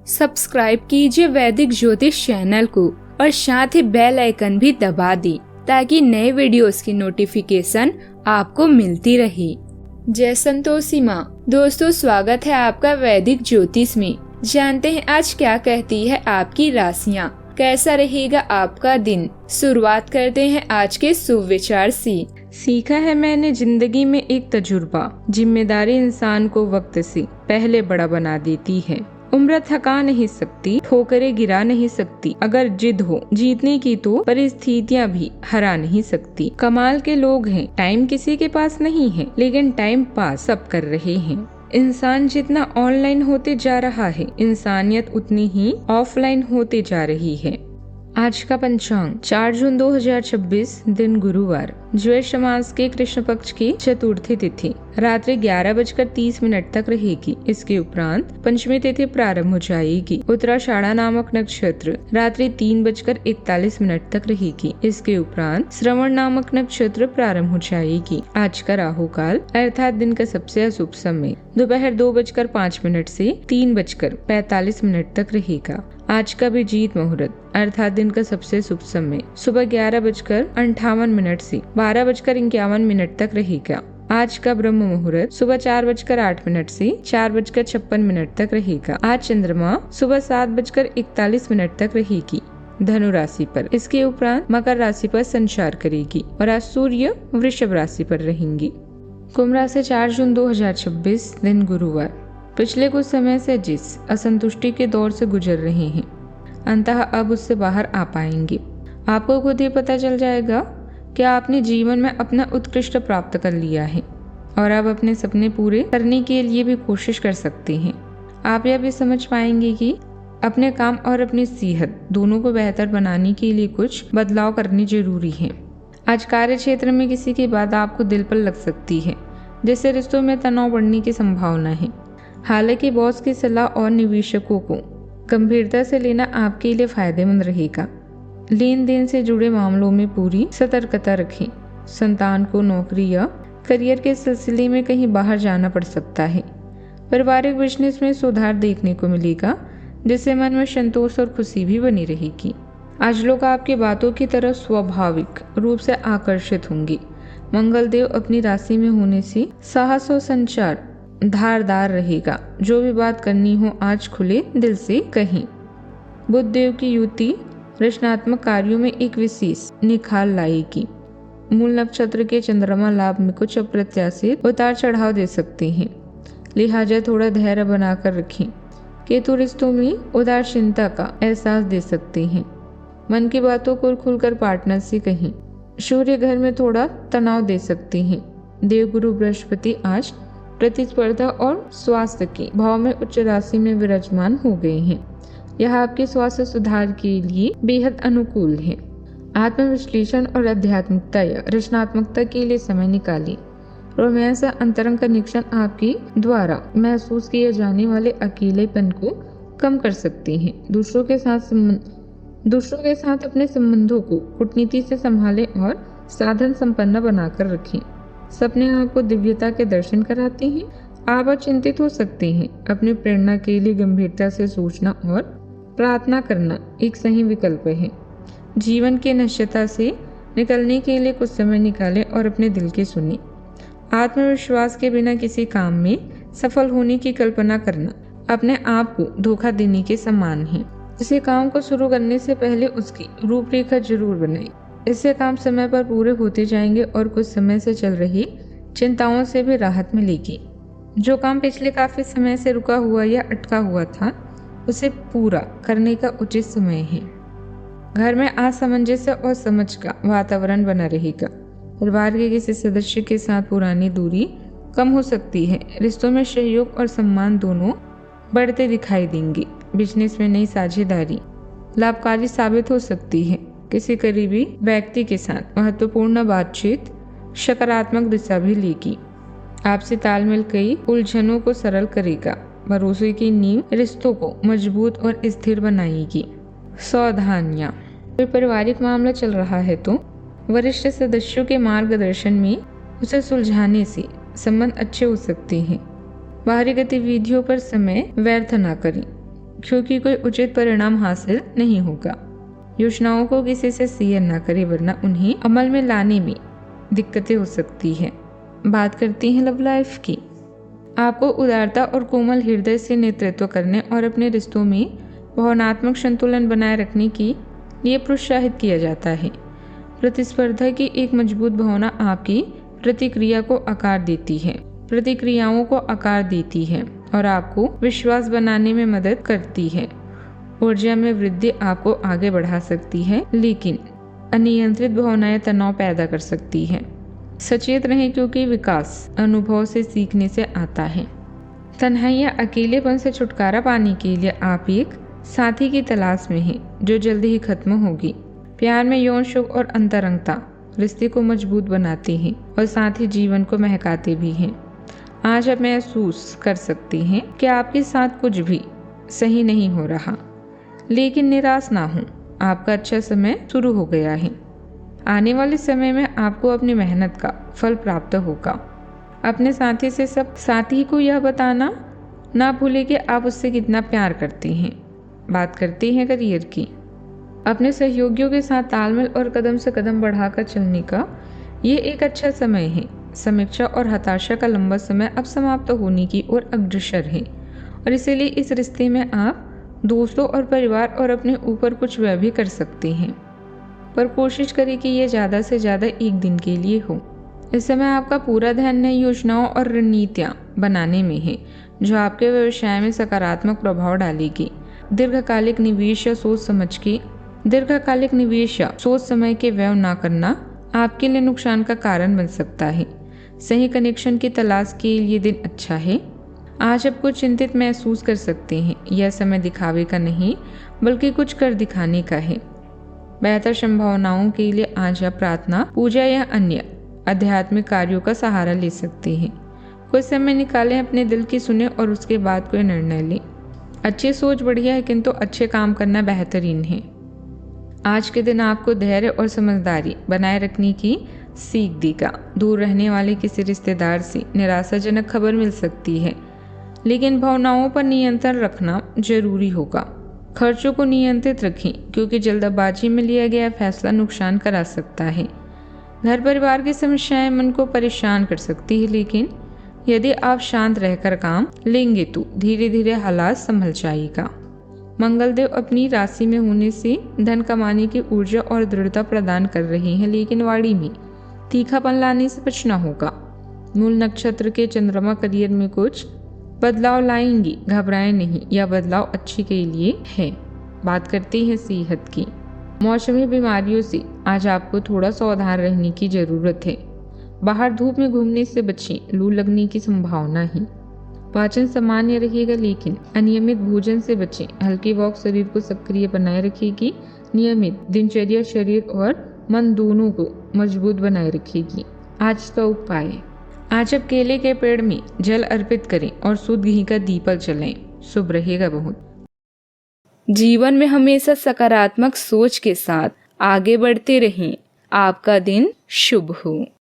Subscribe कीजिए वैदिक ज्योतिष चैनल को और साथ ही बेल आइकन भी दबा दी ताकि नए वीडियोस की नोटिफिकेशन आपको मिलती रहे। जय संतोषी माँ। दोस्तों, स्वागत है आपका वैदिक ज्योतिष में। जानते हैं आज क्या कहती है आपकी राशियाँ, कैसा रहेगा आपका दिन। शुरुआत करते हैं आज के शुभ विचार से। सीखा है मैंने जिंदगी में एक तजुर्बा, जिम्मेदारी इंसान को वक्त से पहले बड़ा बना देती है। उम्र थका नहीं सकती, ठोकरें गिरा नहीं सकती, अगर जिद हो जीतने की तो परिस्थितियां भी हरा नहीं सकती। कमाल के लोग हैं, टाइम किसी के पास नहीं है, लेकिन टाइम पास सब कर रहे हैं। इंसान जितना ऑनलाइन होते जा रहा है, इंसानियत उतनी ही ऑफलाइन होते जा रही है। आज का पंचांग 4 जून 2026, दिन गुरुवार, ज्येष्ठ मास के कृष्ण पक्ष की चतुर्थी तिथि रात्रि 11:30 तक रहेगी। इसके उपरांत पंचमी तिथि प्रारंभ हो जाएगी। उत्तराषाढ़ा नामक नक्षत्र रात्रि 3:41 तक रहेगी। इसके उपरांत श्रवण नामक नक्षत्र प्रारंभ हो जाएगी। आज का राहु काल अर्थात दिन का सबसे अशुभ समय दोपहर 2:05 से 3:45 तक रहेगा। आज का अभिजीत मुहूर्त अर्थात दिन का सबसे शुभ समय सुबह 11:58 से 12:51 तक रहेगा। आज का ब्रह्म मुहूर्त सुबह 4:08 से 4:56 तक रहेगा। आज चंद्रमा सुबह 7:41 तक रहेगी धनु राशि पर। इसके उपरांत मकर राशि पर संचार करेगी और आज सूर्य वृषभ राशि पर रहेंगी। कुंभ राशि 4 जून 2026, दिन गुरुवार, पिछले कुछ समय से जिस असंतुष्टि के दौर से गुजर रहे हैं, अंततः अब उससे बाहर आ पाएंगे। आपको खुद ही पता चल जाएगा कि आपने जीवन में अपना उत्कृष्ट प्राप्त कर लिया है और अब अपने सपने पूरे करने के लिए भी कोशिश कर सकते हैं। आप यह भी समझ पाएंगे कि अपने काम और अपनी सेहत दोनों को बेहतर बनाने के लिए कुछ बदलाव करने जरूरी है। आज कार्य क्षेत्र में किसी की बात आपको दिल पर लग सकती है, जिससे रिश्तों में तनाव बढ़ने की संभावना है। हालांकि बॉस की सलाह और निवेशकों को गंभीरता से लेना आपके लिए फायदेमंद रहेगा। लेन देन से जुड़े मामलों में पूरी सतर्कता रखें। संतान को नौकरी या करियर के सिलसिले में कहीं बाहर जाना पड़ सकता है। पारिवारिक बिजनेस में सुधार देखने को मिलेगा, जिससे मन में संतोष और खुशी भी बनी रहेगी। आज लोग आपकी बातों की तरफ स्वाभाविक रूप से आकर्षित होंगे। मंगलदेव अपनी राशि में होने से साहस और संचार धारदार रहेगा। जो भी बात करनी हो आज खुले दिल से कहें। बुध देव की युति रचनात्मक कार्यों में एक विशेष निखार लाएगी। मूल नक्षत्र के चंद्रमा लाभ में कुछ अप्रत्याशित उतार चढ़ाव दे सकते हैं, लिहाजा थोड़ा धैर्य बनाकर रखें। केतु रिश्तों में उदासीनता का एहसास दे सकते हैं। मन की बातों को खुलकर पार्टनर से कहें। सूर्य घर में थोड़ा तनाव दे सकते हैं। देवगुरु बृहस्पति आज प्रतिस्पर्धा और स्वास्थ्य के भाव में उच्च राशि में विराजमान हो गए हैं। यह आपके स्वास्थ्य सुधार के लिए बेहद अनुकूल है। आत्मविश्लेषण और आध्यात्मिकता या रचनात्मकता के लिए समय निकालें। रोमांस या अंतरंग कनेक्शन आपके द्वारा महसूस किए जाने वाले अकेलेपन को कम कर सकते हैं। दूसरों के साथ अपने संबंधों को कूटनीति से संभालें और साधन संपन्न बनाकर रखें। सपने आपको दिव्यता के दर्शन कराते हैं। आप चिंतित हो सकते हैं। अपनी प्रेरणा के लिए गंभीरता से सोचना और प्रार्थना करना एक सही विकल्प है। जीवन के नश्यता से निकलने के लिए कुछ समय निकालें और अपने दिल की सुनें। आत्मविश्वास के बिना किसी काम में सफल होने की कल्पना करना अपने आप को धोखा देने के समान है। किसी काम को शुरू करने से पहले उसकी रूपरेखा जरूर बनाएं। इससे काम समय पर पूरे होते जाएंगे और कुछ समय से चल रही चिंताओं से भी राहत मिलेगी। जो काम पिछले काफी समय से रुका हुआ या अटका हुआ था, उसे पूरा करने का उचित समय है। घर में असमंजस्य और समझ का वातावरण बना रहेगा। परिवार के किसी सदस्य के साथ पुरानी दूरी कम हो सकती है। रिश्तों में सहयोग और सम्मान दोनों बढ़ते दिखाई देंगे। बिजनेस में नई साझेदारी लाभकारी साबित हो सकती है। किसी करीबी व्यक्ति के साथ महत्वपूर्ण बातचीत सकारात्मक दिशा भी लेगी। आपसी तालमेल कई उलझनों को सरल करेगा। भरोसे की नींव रिश्तों को मजबूत और स्थिर बनाएगी। सावधानियां। कोई पारिवारिक मामला चल रहा है तो वरिष्ठ सदस्यों के मार्गदर्शन में उसे सुलझाने से संबंध अच्छे हो सकते हैं। बाहरी गतिविधियों पर समय व्यर्थ न करें। क्योंकि कोई उचित परिणाम हासिल नहीं होगा। योजनाओं को किसी से शेयर न करें वरना उन्हें अमल में लाने में दिक्कतें हो सकती है। बात करते हैं लव लाइफ की। आपको उदारता और कोमल हृदय से नेतृत्व करने और अपने रिश्तों में भावनात्मक संतुलन बनाए रखने के लिए प्रोत्साहित किया जाता है। प्रतिस्पर्धा की एक मजबूत भावना आपकी प्रतिक्रियाओं को आकार देती है और आपको विश्वास बनाने में मदद करती है। ऊर्जा में वृद्धि आपको आगे बढ़ा सकती है, लेकिन अनियंत्रित भावनाएं तनाव पैदा कर सकती हैं। सचेत रहें क्योंकि विकास अनुभव से सीखने से आता है। तन्हाई या अकेलेपन से छुटकारा पाने के लिए आप एक साथी की तलाश में हैं जो जल्दी ही खत्म होगी। प्यार में यौन सुख और अंतरंगता रिश्ते को मजबूत बनाते हैं और साथ ही जीवन को महकाते भी हैं। आज आप महसूस कर सकते हैं कि आपके साथ कुछ भी सही नहीं हो रहा, लेकिन निराश ना हो, आपका अच्छा समय शुरू हो गया है। आने वाले समय में आपको अपनी मेहनत का फल प्राप्त होगा। अपने साथी को यह बताना ना भूलें कि आप उससे कितना प्यार करते हैं। बात करते हैं करियर की। अपने सहयोगियों के साथ तालमेल और कदम से कदम बढ़ाकर चलने का ये एक अच्छा समय है। समीक्षा और हताशा का लंबा समय अब समाप्त होने की ओर अग्रसर है और इसीलिए इस रिश्ते में आप दोस्तों और परिवार और अपने ऊपर कुछ व्यय भी कर सकते हैं, पर कोशिश करें कि ये ज़्यादा से ज़्यादा एक दिन के लिए हो। इस समय आपका पूरा ध्यान नई योजनाओं और रणनीतियाँ बनाने में है जो आपके व्यवसाय में सकारात्मक प्रभाव डालेगी। दीर्घकालिक निवेश या सोच समय के व्यय न करना आपके लिए नुकसान का कारण बन सकता है। सही कनेक्शन की तलाश के लिए दिन अच्छा है। आज आप कुछ चिंतित महसूस कर सकते हैं। यह समय दिखावे का नहीं बल्कि कुछ कर दिखाने का है। बेहतर संभावनाओं के लिए आज आप प्रार्थना, पूजा या अन्य आध्यात्मिक कार्यों का सहारा ले सकते हैं। कुछ समय निकालें, अपने दिल की सुने और उसके बाद कोई निर्णय लें। अच्छी सोच बढ़िया है, किंतु अच्छे काम करना बेहतरीन है। आज के दिन आपको धैर्य और समझदारी बनाए रखने की सीख देगा। दूर रहने वाले किसी रिश्तेदार से निराशाजनक खबर मिल सकती है, लेकिन भावनाओं पर नियंत्रण रखना जरूरी होगा। खर्चों को नियंत्रित रखें क्योंकि जल्दबाजी में लिया गया फैसला नुकसान करा सकता है। घर परिवार की समस्याएं मन को परेशान कर सकती है, लेकिन यदि आप शांत रहकर काम लेंगे तो धीरे धीरे हालात संभल जाएगा। मंगलदेव अपनी राशि में होने से धन कमाने की ऊर्जा और दृढ़ता प्रदान कर रहे हैं, लेकिन वाणी में तीखापन लाने से बचना होगा। मूल नक्षत्र के चंद्रमा करियर में कुछ बदलाव लाएंगी, घबराएं नहीं, यह बदलाव अच्छे के लिए है। बात करते हैं सेहत की। मौसमी बीमारियों से आज आपको थोड़ा सावधान रहने की जरूरत है। बाहर धूप में घूमने से बचें, लू लगने की संभावना है। पाचन सामान्य रहेगा, लेकिन अनियमित भोजन से बचें। हल्की वॉक शरीर को सक्रिय बनाए रखेगी। नियमित दिनचर्या शरीर और मन दोनों को मजबूत बनाए रखेगी। आज का उपाय, आज आप केले के पेड़ में जल अर्पित करें और शुद्ध घी का दीपक जलाएं। शुभ रहेगा बहुत। जीवन में हमेशा सकारात्मक सोच के साथ आगे बढ़ते रहें। आपका दिन शुभ हो।